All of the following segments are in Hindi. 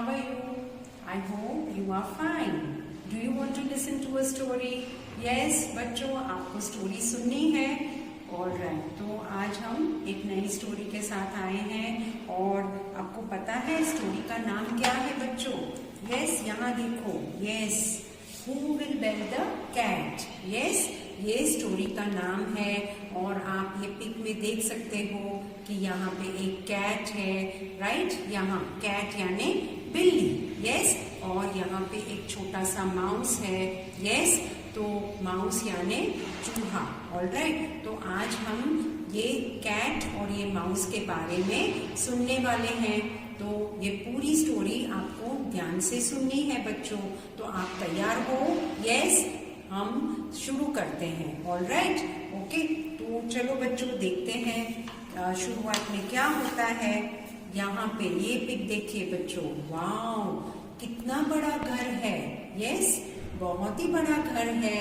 How are you? I hope you are fine. Do you want to listen to a story? Yes, बच्चों आपको स्टोरी सुननी है? All right. तो आज हम एक नई स्टोरी के साथ आए हैं और आपको पता है स्टोरी का नाम क्या है बच्चों? Yes, यहाँ देखो. Yes. Who will bell the cat? Yes. ये स्टोरी का नाम है और आप ये पिक में देख सकते हो कि यहाँ पे एक कैट है, राइट? यहाँ कैट यानी बिल्ली, यस। और यहाँ पे एक छोटा सा माउस है, यस। तो माउस यानी चूहा, ऑलराइट। तो आज हम ये कैट और ये माउस के बारे में सुनने वाले हैं। तो ये पूरी स्टोरी आपको ध्यान से सुननी है बच्चों। तो आप तैयार हो? यस। हम शुरू करते हैं, ऑलराइट, ओके। तो चलो बच्चों देखते हैं शुरुआत में क्या होता है। यहाँ पे ये पिक देखिए बच्चों, वाओ कितना बड़ा घर है, यस, बहुत ही बड़ा घर है,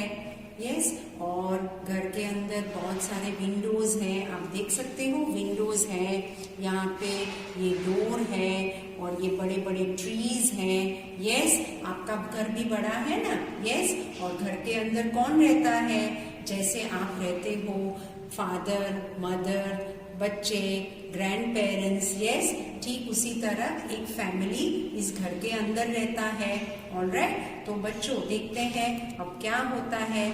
यस। और घर के अंदर बहुत सारे विंडोज हैं, आप देख सकते हो विंडोज हैं। यहाँ पे ये डोर है और ये बड़े बड़े ट्रीज हैं, यस। आपका घर भी बड़ा है ना, यस। और घर के अंदर कौन रहता है? जैसे आप रहते हो, फादर, मदर, बच्चे, ग्रैंड पेरेंट्स, यस, ठीक उसी तरह एक फैमिली इस घर के अंदर रहता है, ऑलराइट। तो बच्चों देखते हैं अब क्या होता है,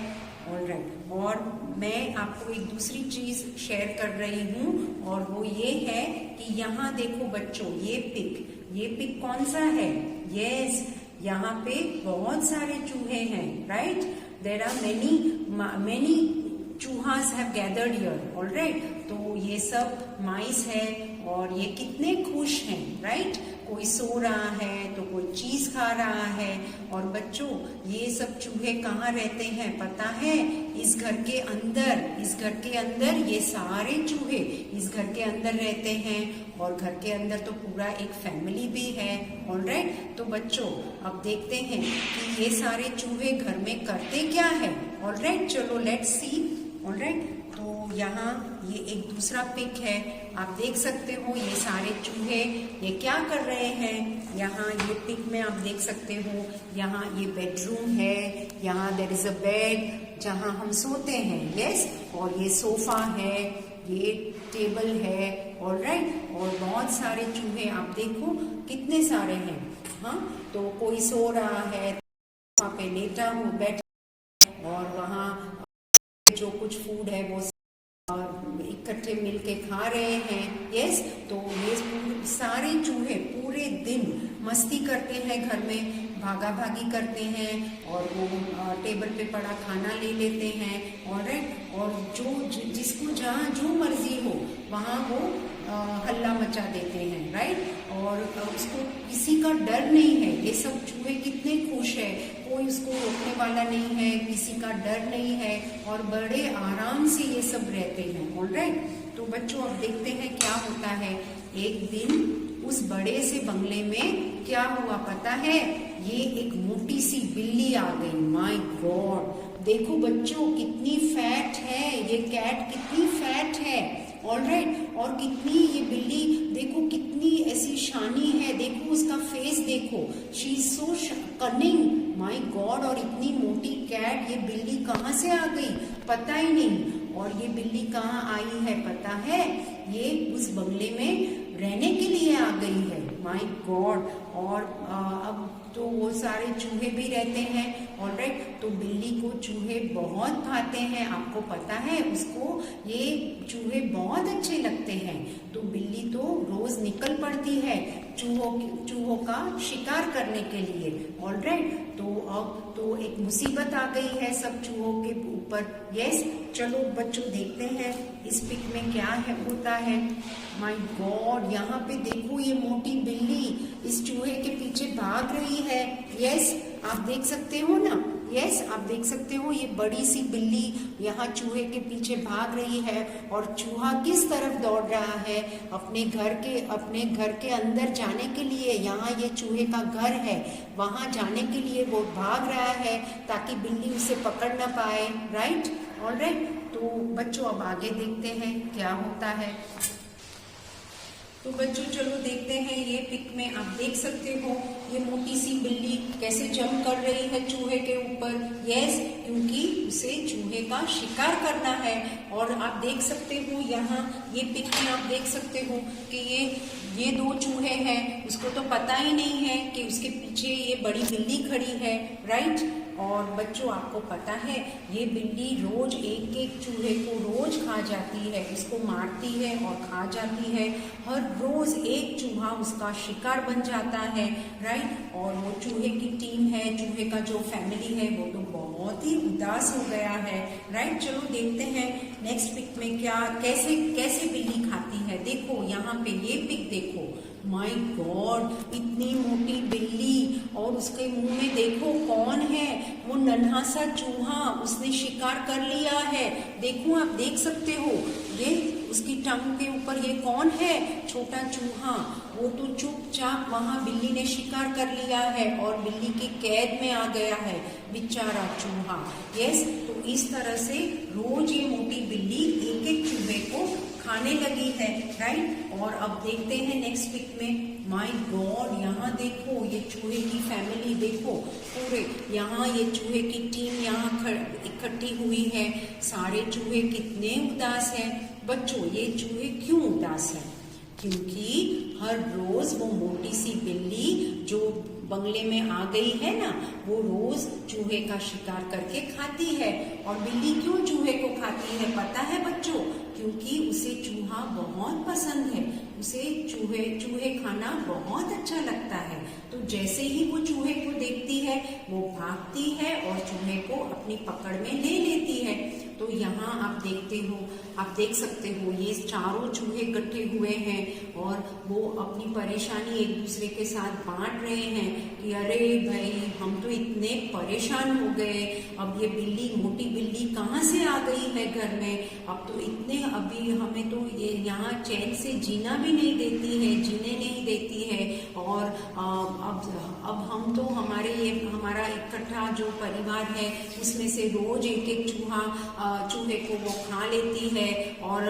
ऑलराइट। और मैं आपको एक दूसरी चीज शेयर कर रही हूँ और वो ये है कि यहाँ देखो बच्चों ये पिक कौन सा है? यस, यहाँ पे बहुत सारे चूहे हैं, राइट? देयर आर मेनी चूहास हैव गैदर्ड हियर, ऑलराइट। तो ये सब माइस है और ये कितने खुश हैं, राइट? कोई सो रहा है तो कोई चीज खा रहा है। और बच्चों ये सब चूहे कहाँ रहते हैं पता है? इस घर के अंदर ये सारे चूहे इस घर के अंदर रहते हैं। और घर के अंदर तो पूरा एक फैमिली भी है, ऑलराइट। तो बच्चों अब देखते हैं कि ये सारे चूहे घर में करते क्या है, ऑलराइट। चलो लेट्स सी, ऑलराइट। तो यहाँ ये एक दूसरा पिक है, आप देख सकते हो ये सारे चूहे ये क्या कर रहे हैं। यहाँ ये पिक में आप देख सकते हो, यहाँ ये बेडरूम है, यहाँ देयर इज अ बेड जहाँ हम सोते हैं, यस। और ये सोफा है, ये टेबल है, ऑलराइट। और बहुत सारे चूहे आप देखो कितने सारे हैं, हाँ। तो कोई सो रहा है, वहाँ पे लेटा हो बैठा, और वहाँ जो कुछ फूड है वो इकट्ठे मिलके खा रहे हैं, यस। तो ये सारे चूहे पूरे दिन मस्ती करते हैं, घर में भागा भागी करते हैं और वो टेबल पे पड़ा खाना ले लेते हैं, ऑलराइट। और जिसको जहाँ जो मर्जी हो वहाँ वो हल्ला मचा देते हैं, राइट। और उसको किसी का डर नहीं है, ये सब चूहे कितने खुश है, कोई उसको रोकने वाला नहीं है, किसी का डर नहीं है और बड़े आराम से ये सब रहते हैं, ऑलराइट। तो बच्चों अब देखते हैं क्या होता है। एक दिन उस बड़े से बंगले में क्या हुआ पता है? ये एक मोटी सी बिल्ली आ गई, माय गॉड। देखो बच्चों कितनी फैट है ये कैट, कितनी फैट है, ऑलराइट। और कितनी ये बिल्ली देखो कितनी ऐसी शानी है, देखो उसका फेस देखो, she is so cunning, my God. और इतनी मोटी कैट, ये बिल्ली कहाँ से आ गई पता ही नहीं। और ये बिल्ली कहाँ आई है पता है? ये उस बंगले में रहने के लिए आ गई है, माय गॉड। और अब तो वो सारे चूहे भी रहते हैं, ऑलराइट। तो बिल्ली को चूहे बहुत भाते हैं, आपको पता है उसको ये चूहे बहुत अच्छे लगते हैं। तो बिल्ली तो रोज निकल पड़ती है चूहों का शिकार करने के लिए, ऑलराइट। तो अब तो एक मुसीबत आ गई है सब चूहों के ऊपर, यस। चलो बच्चों देखते हैं इस पिक में क्या है होता है। माय गॉड, यहाँ पे देखो ये मोटी बिल्ली इस चूहे के पीछे भाग रही है, यस। आप देख सकते हो ना, यस, आप देख सकते हो ये बड़ी सी बिल्ली यहाँ चूहे के पीछे भाग रही है। और चूहा किस तरफ दौड़ रहा है? अपने घर के अंदर जाने के लिए। यहाँ ये चूहे का घर है, वहां जाने के लिए वो भाग रहा है ताकि बिल्ली उसे पकड़ ना पाए, राइट, ऑलराइट। तो बच्चों अब आगे देखते हैं क्या होता है। तो बच्चों चलो देखते हैं, ये पिक में आप देख सकते हो ये मोटी सी बिल्ली कैसे जंप कर रही है चूहे के ऊपर। यस, क्योंकि उसे चूहे का शिकार करना है। और आप देख सकते हो यहाँ ये पिक में आप देख सकते हो कि ये दो चूहे हैं, उसको तो पता ही नहीं है कि उसके पीछे ये बड़ी बिल्ली खड़ी है, राइट। और बच्चों आपको पता है ये बिल्ली रोज एक एक चूहे को रोज खा जाती है, उसको मारती है और खा जाती है। हर रोज एक चूहा उसका शिकार बन जाता है, राइट। और वो चूहे की टीम है, चूहे का जो फैमिली है वो तो बहुत ही उदास हो गया है, राइट। चलो देखते हैं नेक्स्ट पिक में क्या कैसे बिल्ली खाती है। देखो यहाँ पे ये पिक देखो, माय गॉड इतनी मोटी बिल्ली, और उसके मुंह में देखो कौन है, वो नन्हा सा चूहा, उसने शिकार कर लिया है। देखो आप देख सकते हो ये उसकी टंग के ऊपर ये कौन है, छोटा चूहा। वो तो चुपचाप वहां बिल्ली ने शिकार कर लिया है और बिल्ली की कैद में आ गया है बेचारा चूहा। यस, तो इस तरह से रोज ये मोटी बिल्ली एक एक चूहे को खाने लगी है, राइट। और अब देखते हैं नेक्स्ट पिक में, माय गॉड यहाँ देखो ये चूहे की फैमिली देखो पूरे, यहाँ ये चूहे की टीम यहाँ इकट्ठी हुई है। सारे चूहे कितने उदास हैं बच्चों। ये चूहे क्यों उदास हैं? क्योंकि हर रोज वो मोटी सी बिल्ली जो बंगले में आ गई है ना, वो रोज चूहे का शिकार करके खाती है। और बिल्ली क्यों चूहे को खाती है पता है बच्चों? क्योंकि उसे चूहा बहुत पसंद है, उसे चूहे खाना बहुत अच्छा लगता है। तो जैसे ही वो चूहे को देखती है वो भागती है और चूहे को अपनी पकड़ में ले लेती है। तो यहाँ आप देख सकते हो ये चारों चूहे इकट्ठे हुए हैं और वो अपनी परेशानी एक दूसरे के साथ बांट रहे हैं कि अरे भाई हम तो इतने परेशान हो गए, अब ये बिल्ली मोटी बिल्ली कहाँ से आ गई है घर में, अब तो इतने अभी हमें तो ये यहाँ चैन से जीना भी नहीं देती है, जीने नहीं देती है। और अब हम तो हमारा इकट्ठा जो परिवार है उसमें से रोज एक एक चूहे को वो खा लेती है और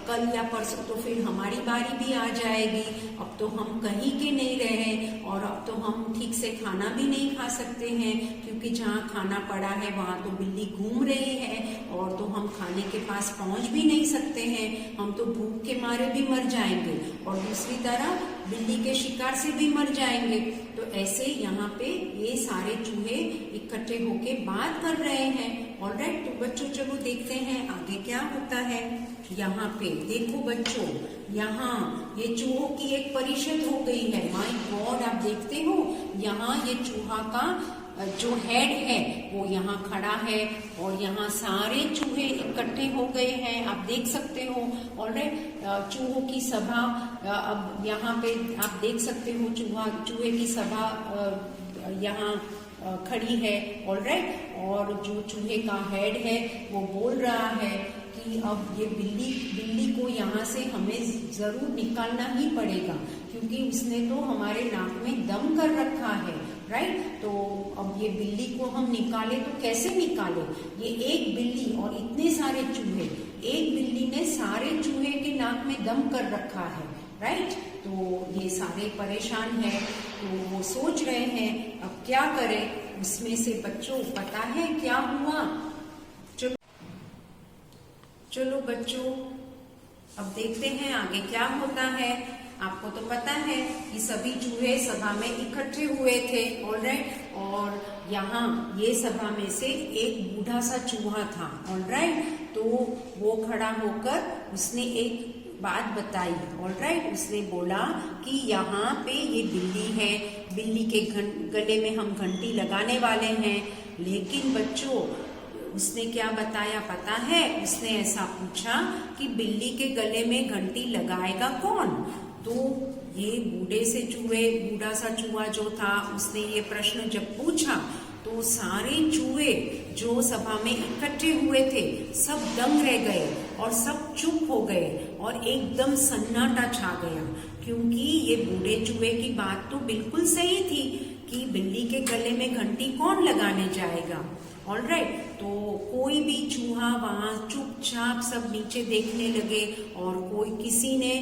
कल या परसों तो फिर हमारी बारी भी आ जाएगी। अब तो हम कहीं के नहीं रहे और अब तो हम ठीक से खाना भी नहीं खा सकते हैं, क्योंकि जहाँ खाना पड़ा है वहाँ तो बिल्ली घूम रही है और तो हम खाने के पास पहुँच भी नहीं सकते हैं, हम तो भूख के मारे भी मर जाएंगे और दूसरी तरह बिल्ली के शिकार से भी मर जाएंगे। तो ऐसे यहाँ पे ये सारे चूहे इकट्ठे होके बात कर रहे हैं। ऑलराइट, तो बच्चों चलो देखते हैं आगे क्या होता है। यहाँ पे देखो बच्चों, यहाँ ये चूहों की एक परिषद हो गई है। माय गॉड, आप देखते हो यहाँ ये चूहा का जो हेड है वो यहाँ खड़ा है और यहाँ सारे चूहे इकट्ठे हो गए हैं, आप देख सकते हो। ऑलराइट, चूहों की सभा अब यहाँ पे आप देख सकते हो, चूहे की सभा यहाँ खड़ी है। ऑलराइट, और जो चूहे का हेड है वो बोल रहा है कि अब ये बिल्ली को यहाँ से हमें जरूर निकालना ही पड़ेगा, क्योंकि उसने तो हमारे नाक में दम कर रखा है, राइट। तो अब ये बिल्ली को हम निकाले तो कैसे निकाले? ये एक बिल्ली और इतने सारे चूहे, एक बिल्ली ने सारे चूहे के नाक में दम कर रखा है, राइट। तो ये सारे परेशान हैं, तो वो सोच रहे हैं अब क्या करें। उसमें से बच्चों पता है क्या हुआ? चलो बच्चों अब देखते हैं आगे क्या होता है। आपको तो पता है कि सभी चूहे सभा में इकट्ठे हुए थे, ऑलराइट। और यहाँ ये सभा में से एक बूढ़ा सा चूहा था, ऑलराइट। तो वो खड़ा होकर उसने एक बात बताई, ऑलराइट। उसने बोला कि यहाँ पे ये बिल्ली है, बिल्ली के गले में हम घंटी लगाने वाले हैं। लेकिन बच्चों उसने क्या बताया पता है? उसने ऐसा पूछा कि बिल्ली के गले में घंटी लगाएगा कौन? तो ये बूढ़ा सा चूहा जो था उसने ये प्रश्न जब पूछा तो सारे चूहे जो सभा में इकट्ठे हुए थे सब दंग रह गए और सब चुप हो गए और एकदम सन्नाटा छा गया, क्योंकि ये बूढ़े चूहे की बात तो बिल्कुल सही थी कि बिल्ली के गले में घंटी कौन लगाने जाएगा। ऑलराइट, तो कोई भी चूहा वहां चुपचाप सब नीचे देखने लगे और कोई किसी ने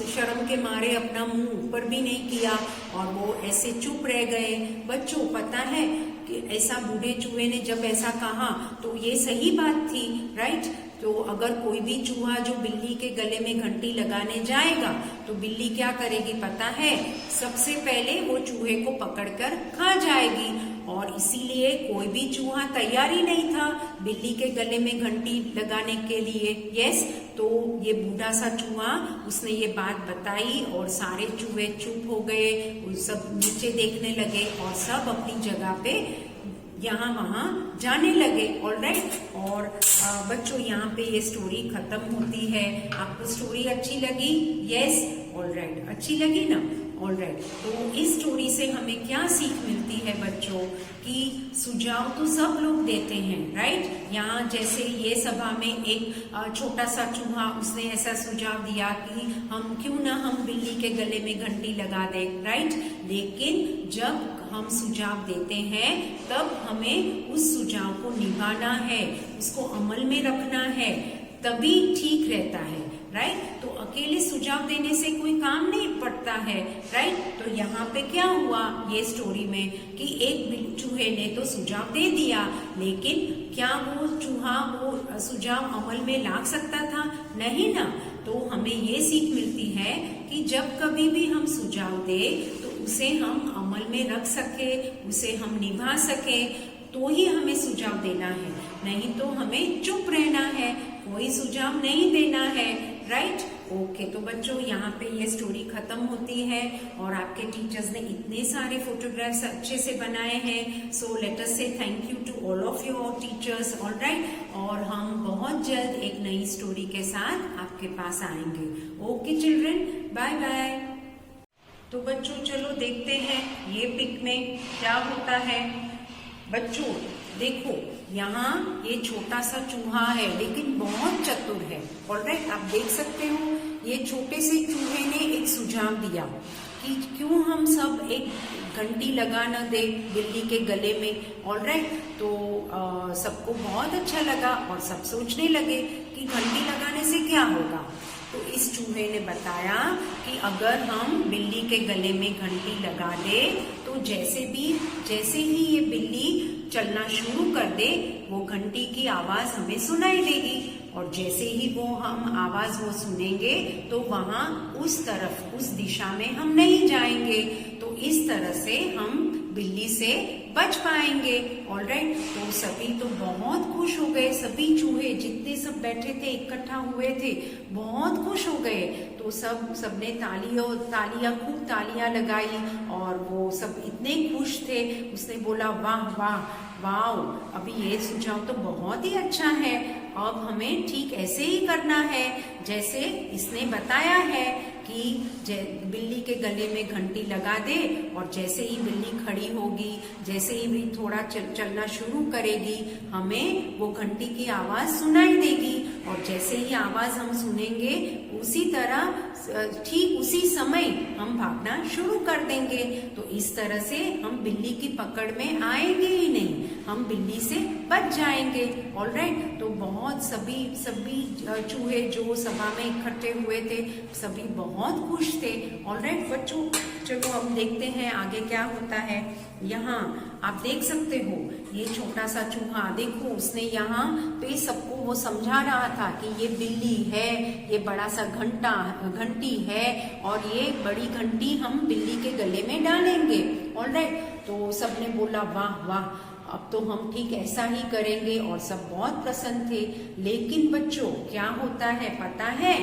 शर्म के मारे अपना मुंह ऊपर भी नहीं किया और वो ऐसे चुप रह गए। बच्चों पता है कि ऐसा बूढ़े चूहे ने जब ऐसा कहा तो ये सही बात थी, राइट। तो अगर कोई भी चूहा जो बिल्ली के गले में घंटी लगाने जाएगा तो बिल्ली क्या करेगी पता है, सबसे पहले वो चूहे को पकड़कर खा जाएगी। और इसीलिए कोई भी चूहा तैयार ही नहीं था बिल्ली के गले में घंटी लगाने के लिए। यस, तो ये बूढ़ा सा चूहा उसने ये बात बताई और सारे चूहे चुप हो गए, सब नीचे देखने लगे और सब अपनी जगह पे यहाँ वहाँ जाने लगे। ऑलराइट, और बच्चों यहाँ पे ये स्टोरी खत्म होती है। आपको स्टोरी अच्छी लगी? यस, ऑलराइट, अच्छी लगी ना? ऑलराइट, तो इस स्टोरी से हमें क्या सीख मिलती है बच्चों कि सुझाव तो सब लोग देते हैं, राइट। यहाँ जैसे ये सभा में एक छोटा सा चूहा उसने ऐसा सुझाव दिया कि हम बिल्ली के गले में घंटी लगा दें, राइट। लेकिन जब हम सुझाव देते हैं तब हमें उस सुझाव को निभाना है, उसको अमल में रखना है, तभी ठीक रहता है, राइट। तो अकेले सुझाव देने से कोई काम नहीं पड़ता है, राइट। तो यहाँ पे क्या हुआ ये स्टोरी में कि एक चूहे ने तो सुझाव दे दिया, लेकिन क्या वो चूहा वो सुझाव अमल में ला सकता था? नहीं ना। तो हमें ये सीख मिलती है कि जब कभी भी हम सुझाव दें तो उसे हम अमल में रख सके, उसे हम निभा सके, तो ही हमें सुझाव देना है, नहीं तो हमें चुप रहना है, कोई सुझाव नहीं देना है, राइट। ओके, तो बच्चों यहाँ पे ये स्टोरी खत्म होती है और आपके टीचर्स ने इतने सारे फोटोग्राफ्स अच्छे से बनाए हैं। सो लेट अस से thank you to all of your teachers, alright. और हम बहुत जल्द एक नई स्टोरी के साथ आपके पास आएंगे। Okay children, bye bye. तो बच्चों चलो देखते हैं ये पिक में क्या होता है। बच्चों देखो, यहाँ ये छोटा सा चूहा है लेकिन बहुत चतुर है, ऑलराइट। आप देख सकते हो ये छोटे से चूहे ने एक सुझाव दिया कि क्यों हम सब एक घंटी लगा न दे बिल्ली के गले में, ऑलराइट। तो सबको बहुत अच्छा लगा और सब सोचने लगे कि घंटी लगाने से क्या होगा। तो इस चूहे ने बताया कि अगर हम बिल्ली के गले में घंटी लगा दे तो जैसे ही ये बिल्ली चलना शुरू कर दे वो घंटी की आवाज हमें सुनाई देगी और जैसे ही हम आवाज सुनेंगे तो वहां उस तरफ उस दिशा में हम नहीं जाएंगे। तो इस तरह से हम बिल्ली से बच पाएंगे, ऑलराइट। तो सभी तो बहुत खुश हो गए, सभी चूहे जितने सब बैठे थे इकट्ठा हुए थे बहुत खुश हो गए। तो सबने तालियां खूब तालियां लगाई और वो सब इतने खुश थे। उसने बोला वाह वाह वाओ, अभी ये सुझाव तो बहुत ही अच्छा है, अब हमें ठीक ऐसे ही करना है जैसे इसने बताया है कि बिल्ली के गले में घंटी लगा दे और जैसे ही बिल्ली खड़ी होगी, जैसे ही भी थोड़ा चलना शुरू करेगी, हमें वो घंटी की आवाज सुनाई देगी और जैसे ही आवाज हम सुनेंगे उसी तरह ठीक उसी समय हम भागना शुरू कर देंगे। तो इस तरह से हम बिल्ली की पकड़ में आएंगे ही नहीं, हम बिल्ली से बच जाएंगे, ऑलराइट। तो बहुत सभी चूहे जो सभा में इकट्ठे हुए थे सभी बहुत खुश थे, ऑलराइट बच्चों। चलो हम देखते हैं आगे क्या होता है। यहाँ आप देख सकते हो ये छोटा सा चूहा, देखो उसने यहाँ पे सबको वो समझा रहा था कि ये बिल्ली है, ये बड़ा सा घंटी है और ये बड़ी घंटी हम बिल्ली के गले में डालेंगे, ऑलराइट। तो सबने बोला वाह वाह, अब तो हम ठीक ऐसा ही करेंगे और सब बहुत प्रसन्न थे। लेकिन बच्चों क्या होता है पता है,